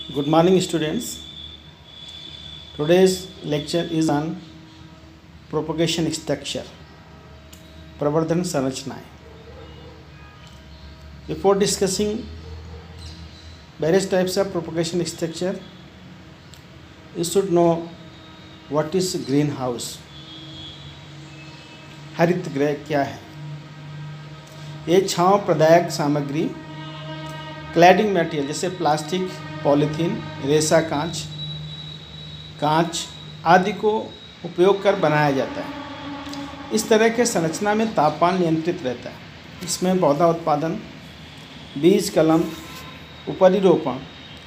Good morning, students. Today's lecture is on propagation structure, Pravardhan Sanrachnaएं. Before discussing various types of propagation structure, you should know what is greenhouse. हरित गृह क्या है? ये छांव प्रदायक सामग्री, cladding material जैसे plastic, polythene, रेशा कांच आदि को उपयोग कर बनाया जाता है। इस तरह के संरचना में तापमान नियंत्रित रहता है। इसमें पौधा उत्पादन, बीज कलम, उपरिरोपण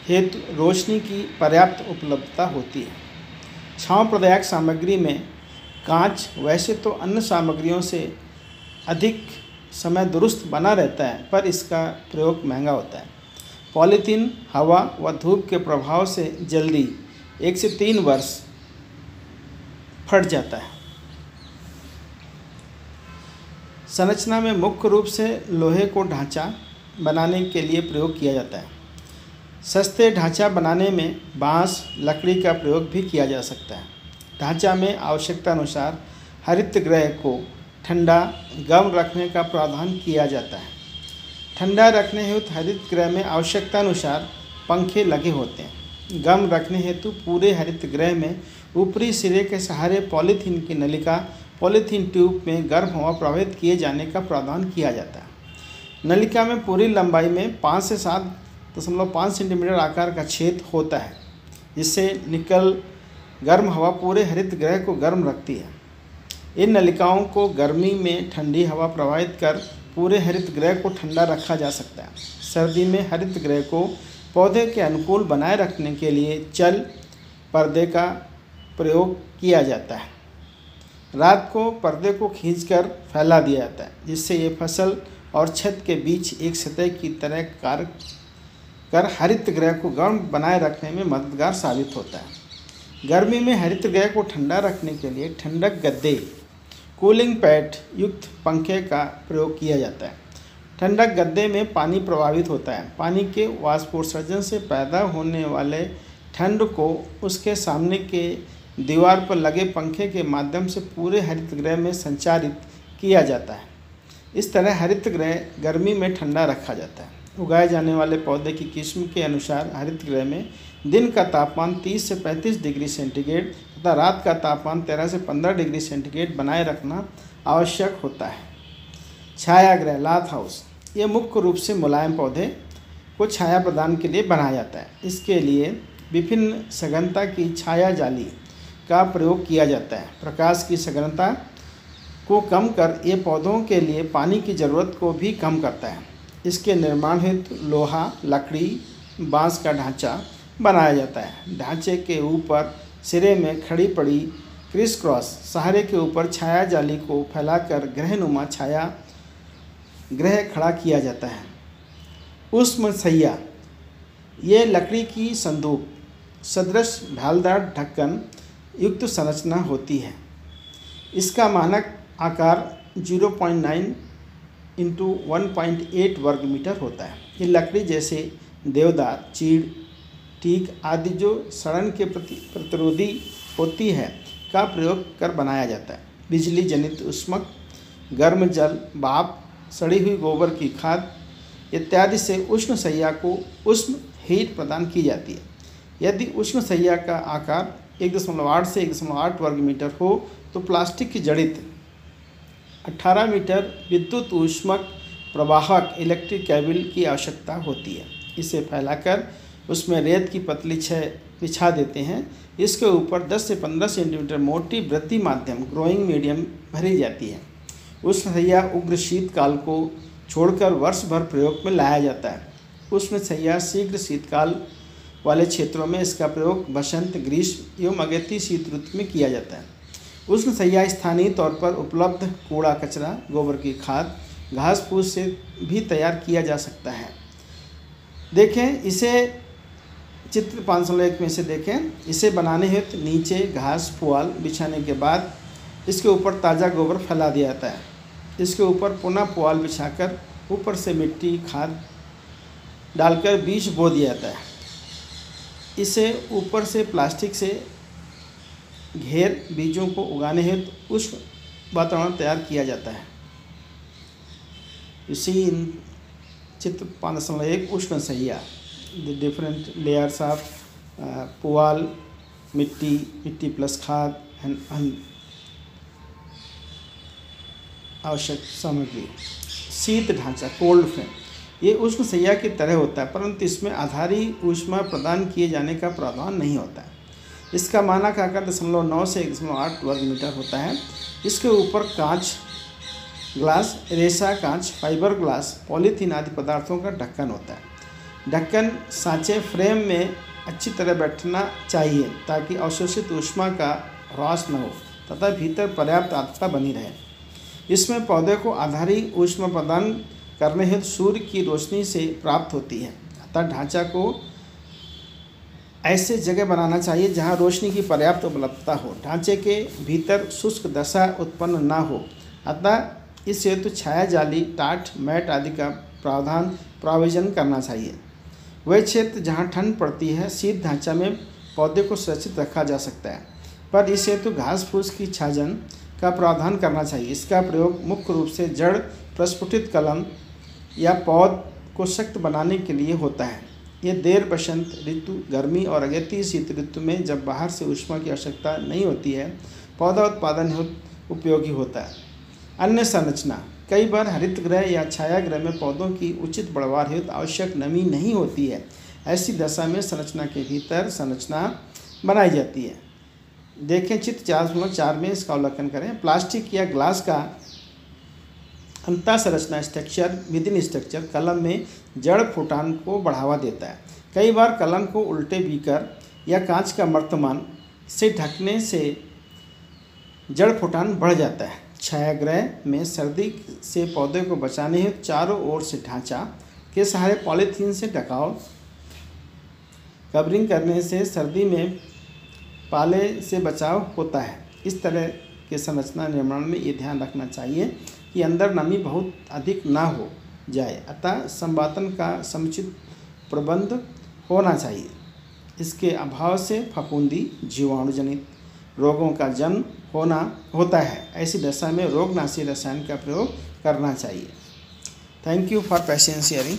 हेतु रोशनी की पर्याप्त उपलब्धता होती है। छांव प्रदायक सामग्री में कांच वैसे तो अन्य सामग्रियों से अधिक समय दुरुस्त बना रहता है, पर इसका प्रयोग महंगा होता है। पॉलीथीन हवा व धूप के प्रभाव से जल्दी 1 से 3 वर्ष फट जाता है। संरचना में मुख्य रूप से लोहे को ढांचा बनाने के लिए प्रयोग किया जाता है। सस्ते ढांचा बनाने में बांस, लकड़ी का प्रयोग भी किया जा सकता है। ढांचा में आवश्यकता अनुसार हरित गृह को ठंडा गर्म रखने का प्रावधान किया जाता है। ठंडा रखने हेतु हरित गृह में आवश्यकता अनुसार पंखे लगे होते हैं। गर्म रखने हेतु पूरे हरित गृह में ऊपरी सिरे के सहारे पॉलीथीन की नलिका, पॉलीथीन ट्यूब में गर्म हवा प्रवाहित किए जाने का प्रावधान किया जाता है। नलिका में पूरी लंबाई में 5 से 7.5 सेंटीमीटर आकार का छेद होता है, जिससे निकल गर्म हवा पूरे हरित गृह को गर्म रखती है। इन नलिकाओं को गर्मी में ठंडी हवा प्रवाहित कर पूरे हरित गृह को ठंडा रखा जा सकता है। सर्दी में हरित गृह को पौधे के अनुकूल बनाए रखने के लिए चल पर्दे का प्रयोग किया जाता है। रात को पर्दे को खींचकर फैला दिया जाता है, जिससे ये फसल और छत के बीच एक सतह की तरह कार्य कर हरित गृह को गर्म बनाए रखने में मददगार साबित होता है। गर्मी में हरित गृह को ठंडा रखने के लिए ठंडक गद्दे, कूलिंग पैड युक्त पंखे का प्रयोग किया जाता है। ठंडक गद्दे में पानी प्रवाहित होता है। पानी के वाष्पोत्सर्जन से पैदा होने वाले ठंड को उसके सामने के दीवार पर लगे पंखे के माध्यम से पूरे हरित गृह में संचारित किया जाता है। इस तरह हरित गृह गर्मी में ठंडा रखा जाता है। उगाए जाने वाले पौधे की किस्म के अनुसार हरित गृह में दिन का तापमान 30 से 35 डिग्री सेंटीग्रेड तथा रात का तापमान 13 से 15 डिग्री सेंटीग्रेड बनाए रखना आवश्यक होता है। छायागृह लाथ हाउस, ये मुख्य रूप से मुलायम पौधे को छाया प्रदान के लिए बनाया जाता है। इसके लिए विभिन्न सघनता की छाया जाली का प्रयोग किया जाता है। प्रकाश की सघनता को कम कर ये पौधों के लिए पानी की ज़रूरत को भी कम करता है। इसके निर्माण हेतु लोहा, लकड़ी, बांस का ढांचा बनाया जाता है। ढांचे के ऊपर सिरे में खड़ी पड़ी क्रिस क्रॉस सहारे के ऊपर छाया जाली को फैलाकर ग्रहनुमा छाया ग्रह खड़ा किया जाता है। उष्म सैया, ये लकड़ी की संदूक सदृश ढालदार ढक्कन युक्त संरचना होती है। इसका मानक आकार 0.9 इंटू 1.8 वर्ग मीटर होता है। ये लकड़ी जैसे देवदार, चीड़, टीक आदि जो सड़न के प्रति प्रतिरोधी होती है का प्रयोग कर बनाया जाता है। बिजली जनित उष्मक, गर्म जल, भाप, सड़ी हुई गोबर की खाद इत्यादि से उष्ण सैया को उष्ण हीट प्रदान की जाती है। यदि उष्ण सैया का आकार 1.8 से 1.8 वर्ग मीटर हो तो प्लास्टिक की जड़ित 18 मीटर विद्युत ऊष्मक प्रवाहक इलेक्ट्रिक केबल की आवश्यकता होती है। इसे फैलाकर उसमें रेत की पतली छह बिछा देते हैं। इसके ऊपर 10 से 15 सेंटीमीटर मोटी वृत्ति माध्यम ग्रोइंग मीडियम भरी जाती है। उष्ण सैया उग्र शीतकाल को छोड़कर वर्ष भर प्रयोग में लाया जाता है। उष्ण सैया शीघ्र शीतकाल वाले क्षेत्रों में इसका प्रयोग बसंत, ग्रीष्म एवं अगेती शीत ऋतु में किया जाता है। उष्ण सैया स्थानीय तौर पर उपलब्ध कूड़ा कचरा, गोबर की खाद, घास फूस से भी तैयार किया जा सकता है। देखें इसे चित्र 501 में से देखें। इसे बनाने हेतु नीचे घास पुआल बिछाने के बाद इसके ऊपर ताज़ा गोबर फैला दिया जाता है। इसके ऊपर पुनः पुआल बिछाकर ऊपर से मिट्टी खाद डालकर बीज बो दिया जाता है। इसे ऊपर से प्लास्टिक से घेर बीजों को उगाने हेतु उष्ण वातावरण तैयार किया जाता है। इसी चित्र 5.1 उष्ण सहिया, द डिफरेंट लेयर्स ऑफ पुआल, मिट्टी प्लस खाद एंड आवश्यक सामग्री। शीत ढांचा, कोल्ड फ्रेम, ये उष्ण सहिया की तरह होता है, परंतु इसमें आधारी ऊष्मा प्रदान किए जाने का प्रावधान नहीं होता है। इसका मानक आकार 0.9 से 1.8 वर्ग मीटर होता है। इसके ऊपर कांच, ग्लास, रेशा कांच, फाइबर ग्लास, पॉलीथीन आदि पदार्थों का ढक्कन होता है। ढक्कन सांचे फ्रेम में अच्छी तरह बैठना चाहिए ताकि अवशोषित ऊष्मा का ह्रास न हो तथा भीतर पर्याप्त आर्द्रता बनी रहे। इसमें पौधे को आधारी ऊष्मा प्रदान करने हेतु सूर्य की रोशनी से प्राप्त होती है, अतः ढांचा को ऐसे जगह बनाना चाहिए जहां रोशनी की पर्याप्त उपलब्धता हो, ढांचे के भीतर शुष्क दशा उत्पन्न न हो, अतः इस हेतु छाया जाली, टाट, मैट आदि का प्रावधान करना चाहिए। वह क्षेत्र जहां ठंड पड़ती है, शीत ढांचा में पौधे को सुरक्षित रखा जा सकता है, पर इस हेतु घास फूस की छाजन का प्रावधान करना चाहिए। इसका प्रयोग मुख्य रूप से जड़ प्रस्फुटित कलम या पौध को सख्त बनाने के लिए होता है। ये देर बसंत ऋतु, गर्मी और अगेती शीत ऋतु में जब बाहर से ऊष्मा की आवश्यकता नहीं होती है, पौधा उत्पादन हेतु उपयोगी होता है। अन्य संरचना, कई बार हरित गृह या छाया गृह में पौधों की उचित बढ़वार हेतु आवश्यक नमी नहीं होती है। ऐसी दशा में संरचना के भीतर संरचना बनाई जाती है। देखें चित्र 4.4 में इसका अवलोकन करें। प्लास्टिक या ग्लास का अंतः संरचना स्ट्रक्चर विद इन स्ट्रक्चर कलम में जड़ फुटान को बढ़ावा देता है। कई बार कलम को उल्टे बीकर या कांच का मर्तमान से ढकने से जड़ फुटान बढ़ जाता है। छायागृह में सर्दी से पौधे को बचाने हेतु चारों ओर से ढांचा के सहारे पॉलीथीन से ढकाव कवरिंग करने से सर्दी में पाले से बचाव होता है। इस तरह के संरचना निर्माण में ये ध्यान रखना चाहिए कि अंदर नमी बहुत अधिक ना हो जाए, अतः संवातन का समुचित प्रबंध होना चाहिए। इसके अभाव से फफूंदी, जीवाणु जनित रोगों का जन्म होता है। ऐसी दशा में रोगनाशी रसायन का प्रयोग करना चाहिए। Thank you for patience hearing.